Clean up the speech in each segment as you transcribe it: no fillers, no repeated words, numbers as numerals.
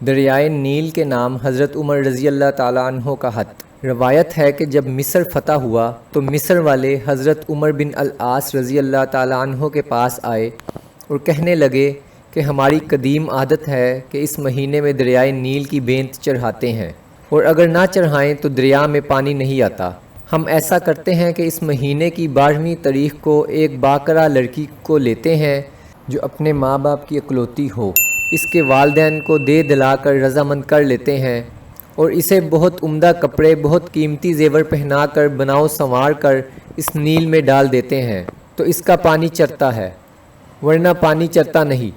دریائے نیل کے نام حضرت عمر رضی اللہ تعالیٰ عنہ کا خط۔ روایت ہے کہ جب مصر فتح ہوا تو مصر والے حضرت عمر بن العاص رضی اللہ تعالیٰ عنہ کے پاس آئے اور کہنے لگے کہ ہماری قدیم عادت ہے کہ اس مہینے میں دریائے نیل کی بینت چڑھاتے ہیں، اور اگر نہ چڑھائیں تو دریا میں پانی نہیں آتا۔ ہم ایسا کرتے ہیں کہ اس مہینے کی 12ویں تاریخ کو ایک باکرہ لڑکی کو لیتے ہیں جو اپنے ماں باپ کی اکلوتی ہو، اس کے والدین کو دے دلا کر رضامند کر لیتے ہیں اور اسے بہت عمدہ کپڑے، بہت قیمتی زیور پہنا کر، بناؤ سنوار کر اس نیل میں ڈال دیتے ہیں تو اس کا پانی چرتا ہے، ورنہ پانی چرتا نہیں۔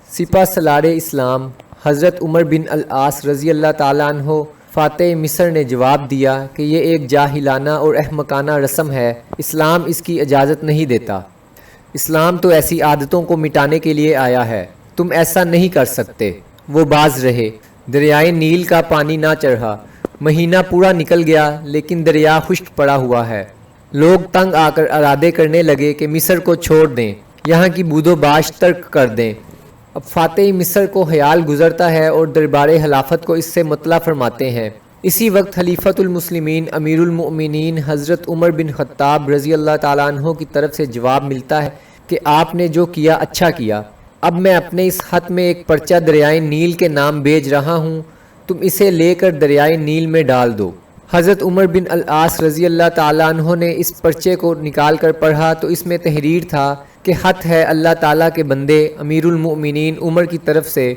سپہ سالار اسلام حضرت عمر بن العاص رضی اللہ تعالیٰ عنہ فاتح مصر نے جواب دیا کہ یہ ایک جاہلانہ اور احمقانہ رسم ہے، اسلام اس کی اجازت نہیں دیتا۔ اسلام تو ایسی عادتوں کو مٹانے کے لیے آیا ہے، تم ایسا نہیں کر سکتے۔ وہ باز رہے، دریائے نیل کا پانی نہ چڑھا۔ مہینہ پورا نکل گیا لیکن دریا خشک پڑا ہوا ہے۔ لوگ تنگ آ کر ارادے کرنے لگے کہ مصر کو چھوڑ دیں، یہاں کی بود و باش ترک کر دیں۔ اب فاتح مصر کو خیال گزرتا ہے اور دربار خلافت کو اس سے مطلع فرماتے ہیں۔ اسی وقت خلیفۃ المسلمین امیر المؤمنین حضرت عمر بن خطاب رضی اللہ تعالیٰ عنہ کی طرف سے جواب ملتا ہے کہ آپ نے جو کیا اچھا کیا۔ اب میں اپنے اس خط میں ایک پرچہ دریائے نیل کے نام بھیج رہا ہوں، تم اسے لے کر دریائے نیل میں ڈال دو۔ حضرت عمر بن العاص رضی اللہ تعالیٰ عنہ نے اس پرچے کو نکال کر پڑھا تو اس میں تحریر تھا کہ خط ہے اللہ تعالیٰ کے بندے امیر المؤمنین عمر کی طرف سے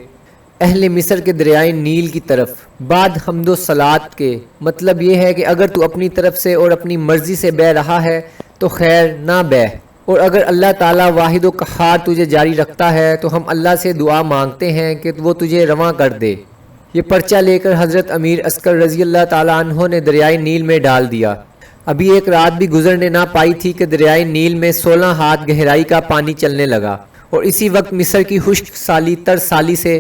اہل مصر کے دریائے نیل کی طرف، بعد حمد و صلات کے۔ مطلب یہ ہے کہ اگر تو اپنی طرف سے اور اپنی مرضی سے بہہ رہا ہے تو خیر، نہ بہہ، اور اگر اللہ تعالیٰ واحد و قہار تجھے جاری رکھتا ہے تو ہم اللہ سے دعا مانگتے ہیں کہ وہ تجھے رواں کر دے۔ یہ پرچہ لے کر حضرت امیر عسکر رضی اللہ تعالیٰ عنہ نے دریائے نیل میں ڈال دیا۔ ابھی ایک رات بھی گزرنے نہ پائی تھی کہ دریائے نیل میں 16 ہاتھ گہرائی کا پانی چلنے لگا، اور اسی وقت مصر کی خشک سالی تر سالی سے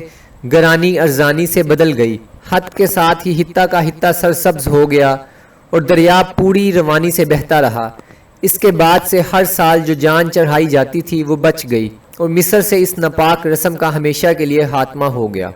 گرانی ارزانی سے بدل گئی۔ خط کے ساتھ ہی حتہ کا حتہ سرسبز ہو گیا اور دریا پوری روانی سے بہتا رہا۔ اس کے بعد سے ہر سال جو جان چڑھائی جاتی تھی وہ بچ گئی، اور مصر سے اس ناپاک رسم کا ہمیشہ کے لیے خاتمہ ہو گیا۔